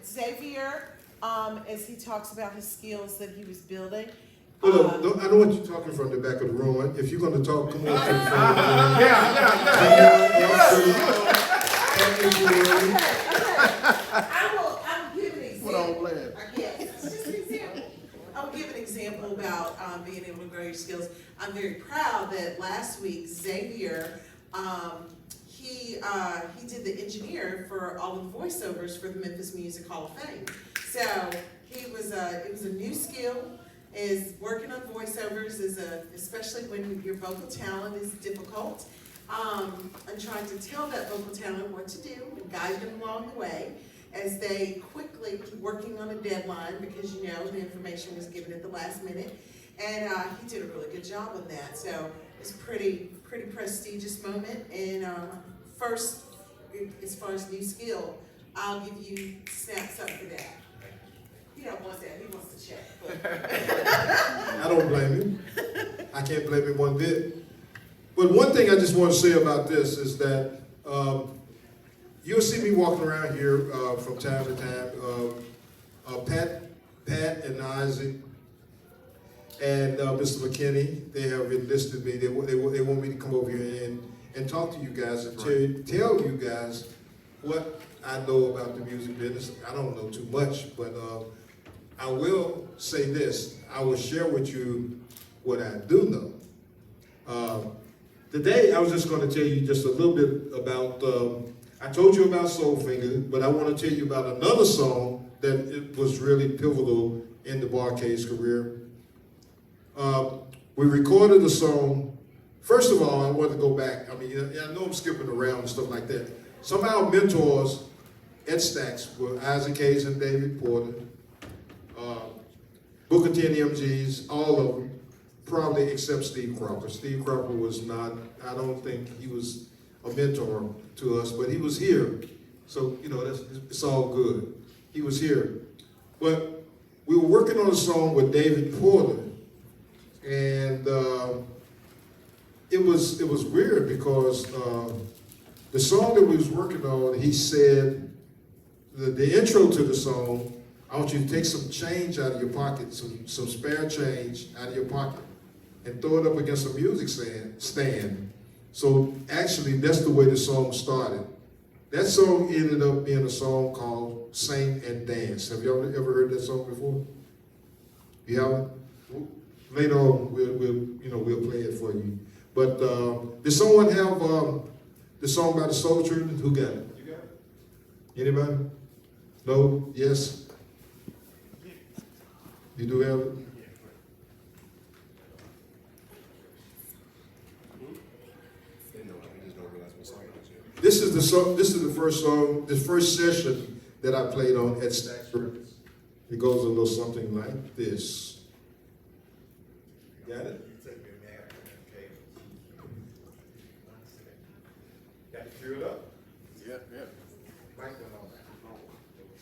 Xavier, as he talks about his skills that he was building. I don't want you talking from the back of the room. If you're going to talk, come on. I'll give an example. It's just an example. I'll give an example about being able to grow your skills. I'm very proud that last week Xavier, he did the engineer for all the voiceovers for the Memphis Music Hall of Fame. So it was a new skill. Is working on voiceovers especially when your vocal talent is difficult, and trying to tell that vocal talent what to do and guide them along the way as they quickly working on a deadline because the information was given at the last minute, and he did a really good job on that. So it's pretty prestigious moment. And first, as far as new skill, I'll give you snaps up for that. He don't want that. He wants to check. I don't blame him. I can't blame him one bit. But one thing I just want to say about this is that you'll see me walking around here from time to time. Pat and Isaac and Mr. McKinney, they have enlisted me. They want me to come over here and talk to you guys and tell you guys what I know about the music business. I don't know too much, but I will say this. I will share with you what I do know. Today, I was just going to tell you just a little bit about, I told you about Soulfinger, but I want to tell you about another song that it was really pivotal in the Barcade's career. We recorded the song. First of all, I want to go back. I mean, I know I'm skipping around and stuff like that. Some of our mentors at Stax were Isaac Hayes and David Porter, Booker T and MGs, all of them, probably except Steve Cropper. Steve Cropper was not, I don't think he was a mentor to us, but he was here. So, it's all good. He was here. But we were working on a song with David Porter, and it was weird because the song that we was working on, he said, the intro to the song, I want you to take some change out of your pocket, some spare change out of your pocket, and throw it up against a music stand. So actually, that's the way the song started. That song ended up being a song called Sing and Dance. Have y'all ever heard that song before? You haven't? Later on, we'll play it for you. But did someone have the song by the Soul Children? Who got it? You got it? Anybody? No? Yes? You do have it? This is the song. This is the first song, the first session that I played on at Stax Academy. It goes a little something like this. Got it? Got to cue it up? Yeah.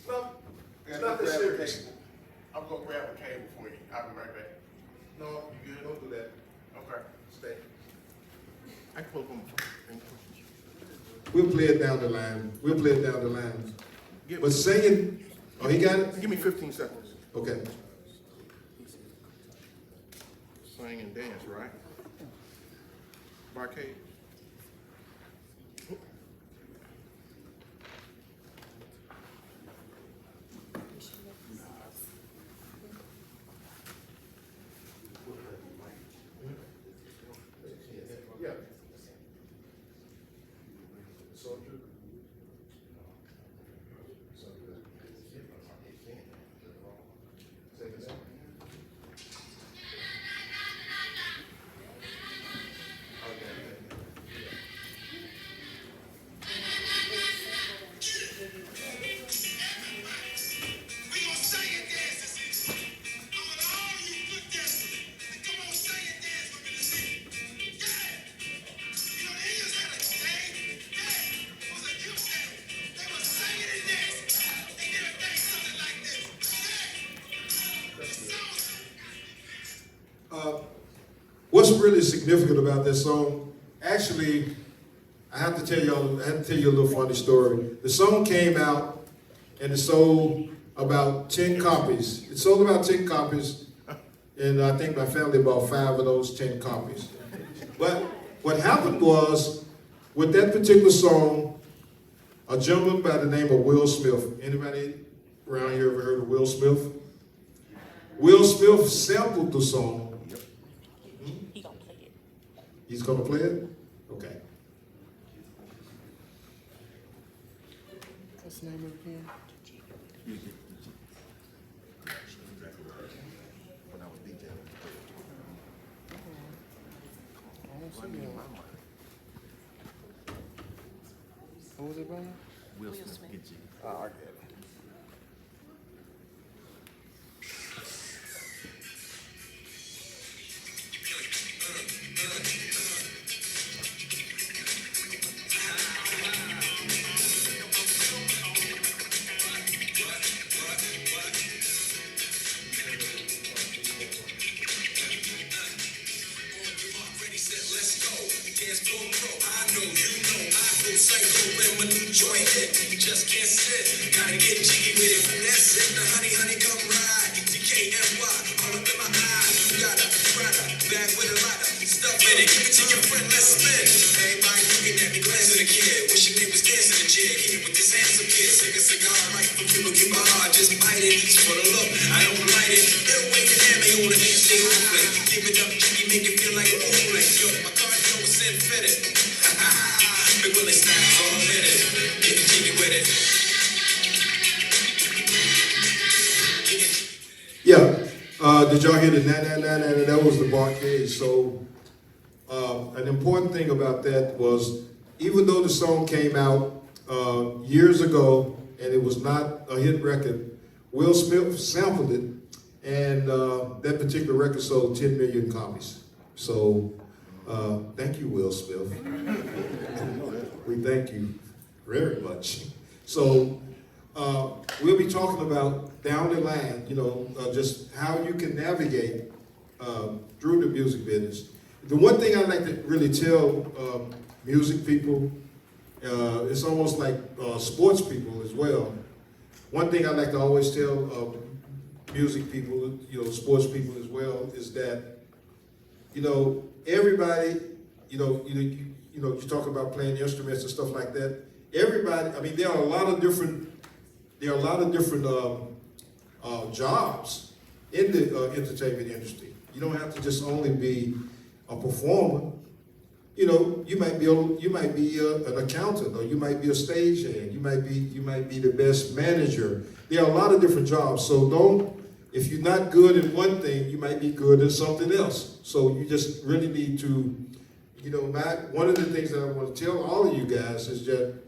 No, it's not that serious. I'm gonna grab a cable for you. I'll be right back. No, you good? Don't do that. Okay. Stay. I can pull them. We'll play it down the line. Give, But singing, oh, he got it? give me 15 seconds. Okay. Sing and dance, right? Barcade. Yeah. What's really significant about this song? Actually, I have to tell you a little funny story. The song came out and it sold about 10 copies. It sold about 10 copies, and I think my family bought 5 of those 10 copies. But what happened was, with that particular song, a gentleman by the name of Will Smith. Anybody around here ever heard of Will Smith? Will Smith sampled the song. He gonna play it. He's gonna play it? Okay. What's the name of it again? When I was DJing. What was it, Brian? Will Smith. Get you. Oh, I get it. Just can't sit, gotta get jiggy with it. That's it, the honey, honey, come ride. DKNY, all up in my eyes. You got a Prada, bag with a lot of stuff in it. Give it to your friend, let's spin. Everybody looking at me, glancing at the kid. Wishing they was dancing a jig. Here with this handsome kid, sick a cigar, right from Cuba, Cuba hard. Just bite it, it's for the look, I don't light it. Little wave and hammer on the hand, stay moving. Keep it up, jiggy, make it feel like a movement. Yo, my cardio is in fitted. Big Willie Stax, all in it. Get jiggy with it. Yeah. Did y'all hear the na? That was the bar cage. So an important thing about that was, even though the song came out years ago and it was not a hit record, Will Smith sampled it, and that particular record sold 10 million copies. So thank you, Will Smith. We thank you very much. So we'll be talking about down the line, just how you can navigate through the music business. The one thing I like to really tell music people, it's almost like sports people as well. One thing I like to always tell music people, sports people as well, is that, everybody, you talk about playing instruments and stuff like that. Everybody, I mean, there are a lot of different jobs in the entertainment industry. You don't have to just only be a performer. You might be an accountant, or you might be a stagehand. You might be the best manager. There are a lot of different jobs. So if you're not good at one thing, you might be good at something else. So you just really need to, one of the things that I want to tell all of you guys is that,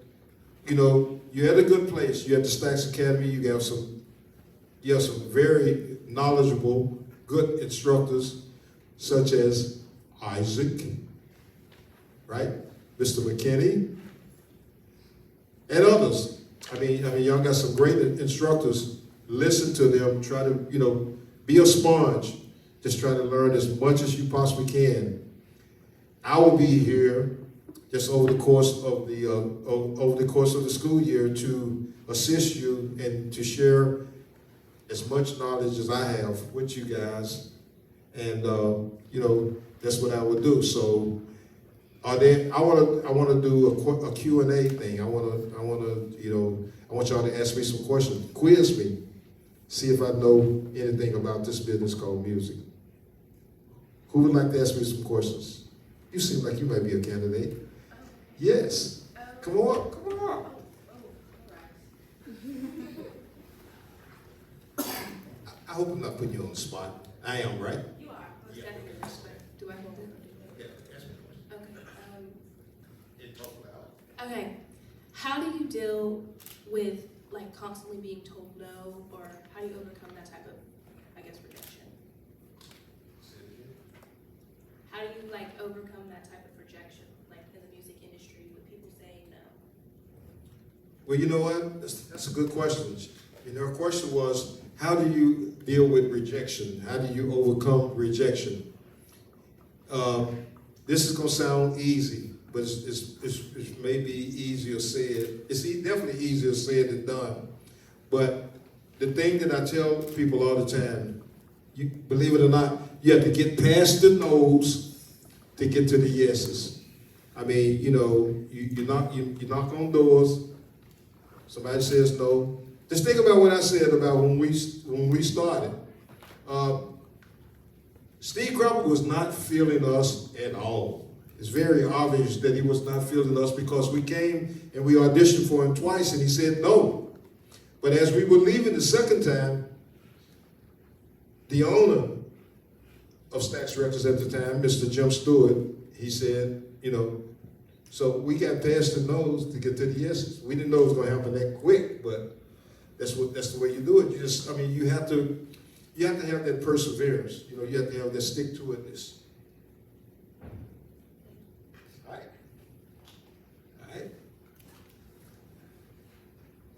you're at a good place. You're at the Stax Academy. You have some very knowledgeable, good instructors, such as Isaac, right? Mr. McKinney, and others. I mean, y'all got some great instructors. Listen to them. Try to, be a sponge. Just try to learn as much as you possibly can. I will be here just over the course of the school year to assist you and to share as much knowledge as I have with you guys, and that's what I would do. So, I want to do a Q&A thing. I want y'all to ask me some questions, quiz me, see if I know anything about this business called music. Who would like to ask me some questions? You seem like you might be a candidate. Yes. Come on. I hope I'm not putting you on the spot. I am, right? You are. Most definitely. Do I hold it? Yeah, ask me a question. Okay. Okay. How do you deal with constantly being told no, or how do you overcome that type of, rejection? How do you overcome that type of rejection, in the music industry, with people saying no? Well, you know what? That's a good question. Our question was, how do you deal with rejection? How do you overcome rejection? This is going to sound easy, but it's maybe easier said. It's definitely easier said than done. But the thing that I tell people all the time, you believe it or not, you have to get past the no's to get to the yeses. I mean, you know, you knock on doors, somebody says no. Just think about what I said about when we started. Steve Cropper was not feeling us at all. It's very obvious that he was not feeling us because we came and we auditioned for him twice and he said no. But as we were leaving the second time, the owner of Stax Records at the time, Mr. Jim Stewart, he said, you know, so we got past the no's to get to the yeses. We didn't know it was gonna happen that quick, but that's the way you do it. You have to have that perseverance. You know, you have to have that stick-to-itness. All right.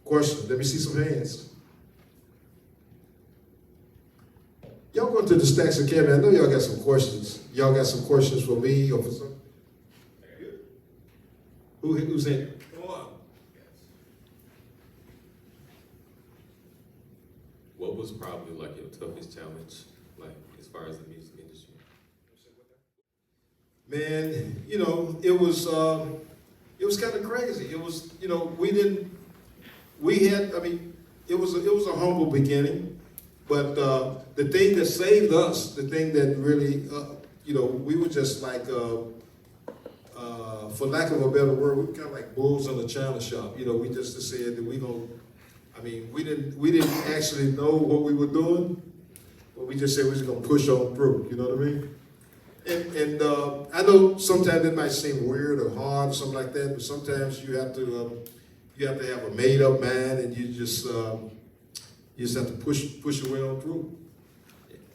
Question, let me see some hands. Y'all going to the Stax Academy, I know y'all got some questions. Y'all got some questions for me or for some? Who's in? Come on. What was probably like your toughest challenge, like as far as the music industry? Man, you know, it was kind of crazy. It was, you know, it was a humble beginning, but the thing that saved us, the thing that really, you know, we were just like, for lack of a better word, we were kind of like bulls in the china shop. You know, we just said that we didn't actually know what we were doing, but we just said we was gonna push on through. You know what I mean? And I know sometimes it might seem weird or hard or something like that, but sometimes you have to have a made up mind, and you just have to push your way on through.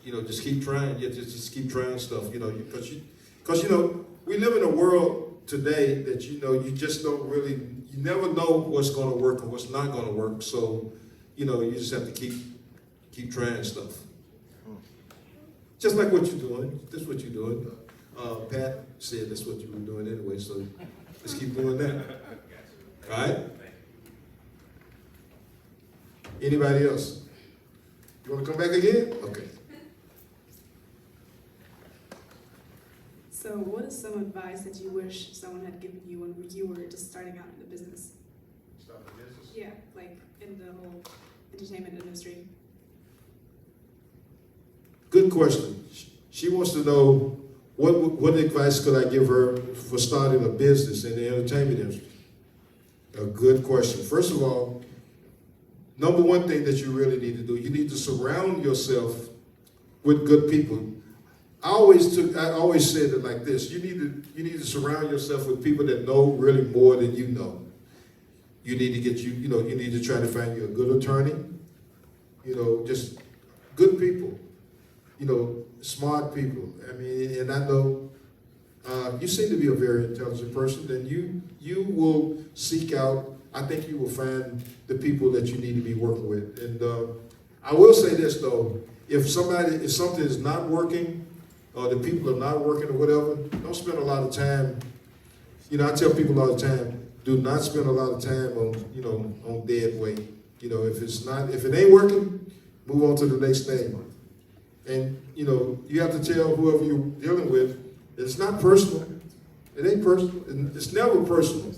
You know, just keep trying. You just keep trying stuff. You know, because you know we live in a world today that you just don't really, you never know what's going to work and what's not going to work. So, you know, you just have to keep trying stuff. Just like what you're doing. That's what you're doing. Pat said that's what you were doing anyway, so let's keep doing that. All right? Anybody else? You want to come back again? Okay. So what is some advice that you wish someone had given you when you were just starting out in the business? Start the business? Yeah, like in the whole entertainment industry. Good question. She wants to know what advice could I give her for starting a business in the entertainment industry? A good question. First of all, number one thing that you really need to do, you need to surround yourself with good people. I always said it like this: you need to surround yourself with people that know really more than you know. You need to you need to try to find you a good attorney. You know, just good people. You know, smart people. I mean, and I know you seem to be a very intelligent person, and you will seek out. I think you will find the people that you need to be working with. And I will say this though: if something is not working, or the people are not working or whatever, don't spend a lot of time. You know, I tell people all the time, do not spend a lot of time on dead weight. You know, if it ain't working, move on to the next thing. And you know, you have to tell whoever you're dealing with that it's not personal. It ain't personal. It's never personal.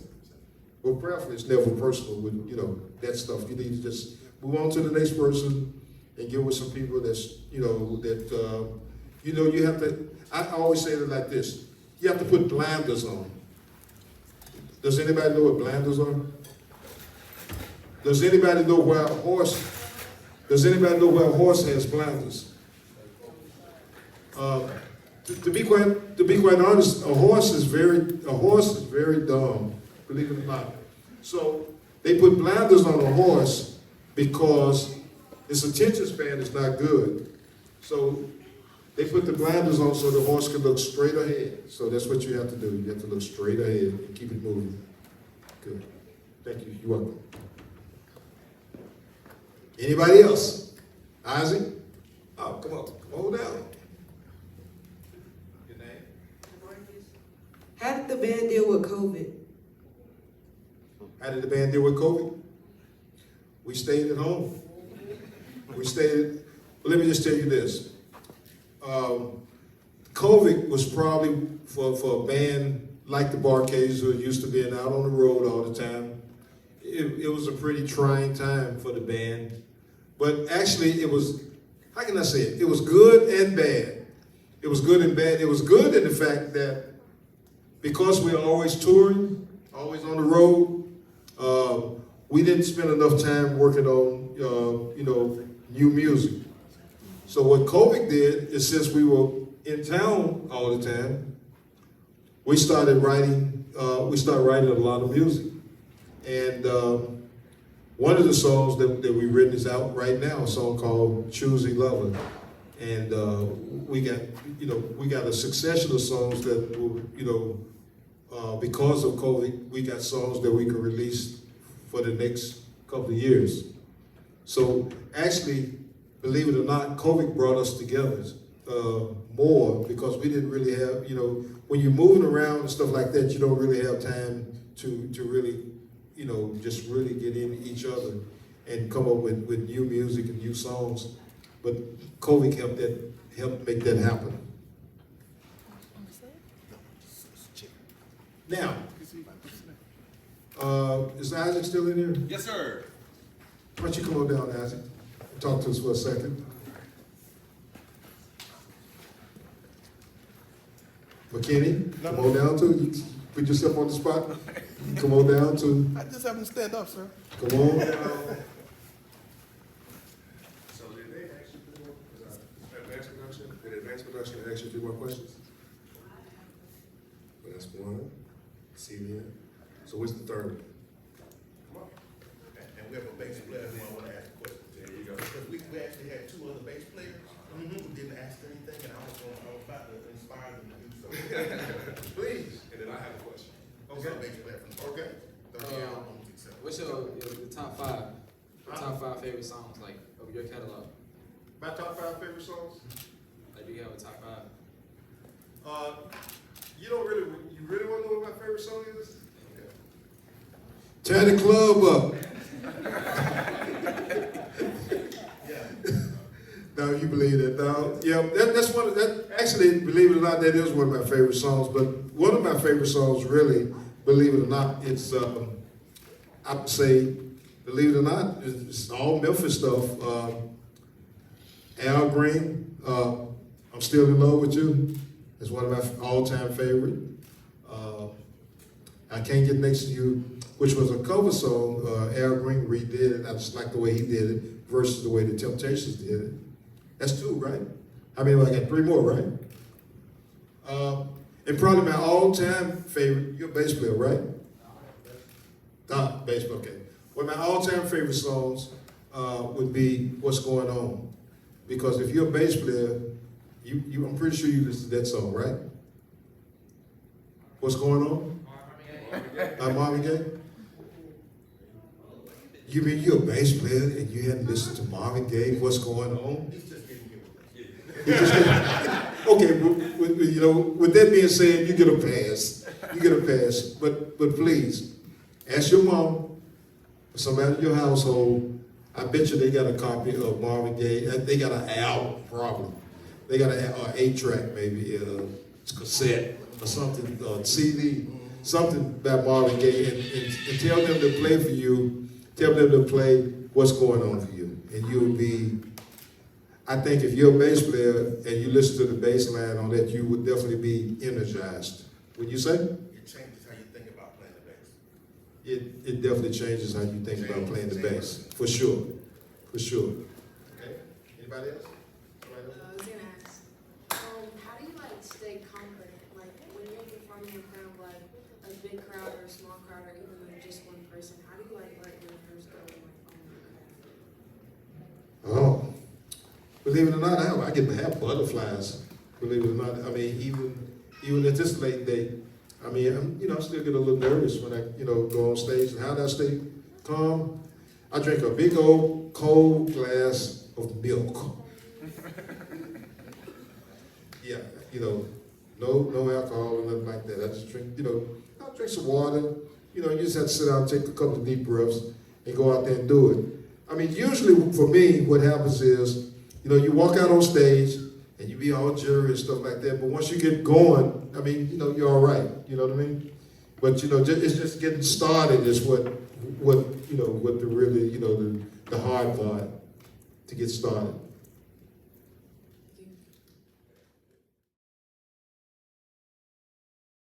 Well, prayerfully, it's never personal with that stuff. You need to just move on to the next person and get with some people you have to, I always say it like this: you have to put blinders on. Does anybody know what blinders are? Does anybody know why a horse has blinders? To be quite honest, a horse is very dumb, believe it or not. So they put blinders on a horse because its attention span is not good. So they put the blinders on so the horse can look straight ahead. So that's what you have to do. You have to look straight ahead and keep it moving. Good. Thank you. You're welcome. Anybody else? Isaac? Oh, come on. Hold down. Your name? How did the band deal with COVID? How did the band deal with COVID? We stayed at home. We stayed, but let me just tell you this. COVID was probably for a band like the Barcades, who are used to being out on the road all the time. It was a pretty trying time for the band. But actually it was, how can I say it? It was good and bad. It was good and bad. It was good in the fact that because we were always touring, always on the road, we didn't spend enough time working on, new music. So what COVID did is, since we were in town all the time, we started writing a lot of music. And one of the songs that we've written is out right now, a song called Choosy Lover. And we got a succession of songs that will, because of COVID, we got songs that we can release for the next couple of years. So actually, believe it or not, COVID brought us together more, because we didn't really have, when you're moving around and stuff like that, you don't really have time to really, just really get into each other and come up with new music and new songs. But COVID helped make that happen. Now, is Isaac still in here? Yes, sir. Why don't you come on down, Isaac, and talk to us for a second. McKinney, come on down too. You put yourself on the spot. Come on down too. I just have him stand up, sir. Come on down. So did they ask you three more, advanced production? Did advanced production ask you 3 more questions? Well, that's one. CBN. So what's the third one? Come on. And we have a bass player who I want to ask a question. There you go. Because we actually had 2 other bass players who didn't ask anything, and I was about to inspire them to do so. Please. And then I have a question. Okay. Bass player from Okay. What's your top 5? Top 5 favorite songs like of your catalog? My top 5 favorite songs? Like, do you have a top 5? You really want to know what my favorite song is? Okay. Turn the club up. No, you believe that? No, yeah, that's one of that. Actually, believe it or not, that is one of my favorite songs. But one of my favorite songs, really, believe it or not, it's I would say, believe it or not, it's all Memphis stuff. Al Green, I'm Still in Love with You. It's one of my all-time favorite. I Can't Get Next to You, which was a cover song. Al Green redid it. I just like the way he did it versus the way the Temptations did it. That's 2, right? I mean, I got 3 more, right? And probably my all-time favorite, you're a bass player, right? Bass player, okay. Well, my all-time favorite songs would be What's Going On. Because if you're a bass player, I'm pretty sure you listen to that song, right? What's Going On? Marvin Gaye? You mean you're a bass player and you hadn't listened to Marvin Gaye, What's Going On? Okay, with that being said, you get a pass. You get a pass. But please, ask your mom, or somebody in your household. I bet you they got a copy of Marvin Gaye. They got an album, probably. They got an 8-track, maybe, cassette or something, CD, something by Marvin Gaye, and tell them to play for you. Tell them to play What's Going On for you, and you'll be. I think if you're a bass player and you listen to the bass line on that, you would definitely be energized. Would you say? It changes how you think about playing the bass. It definitely changes how you think about playing the bass, for sure, for sure. Okay. Anybody else? I was gonna ask, how do you stay confident? Like when you're performing in front of a big crowd or a small crowd or even just one person, how do you let your nerves go and Oh. Believe it or not, I get to have butterflies. Believe it or not, I mean, even at this late date, I mean, I still get a little nervous when I, go on stage. And how do I stay calm? I drink a big old cold glass of milk. Yeah, no alcohol or nothing like that. I just drink, I'll drink some water. You just have to sit down, take a couple of deep breaths, and go out there and do it. I mean, usually for me, what happens is, you know, you walk out on stage and you be all jury and stuff like that, but once you get going, I mean, you know, you're all right, you know what I mean? But, you know, it's just getting started is what you know, what the really, you know, the hard part to get started.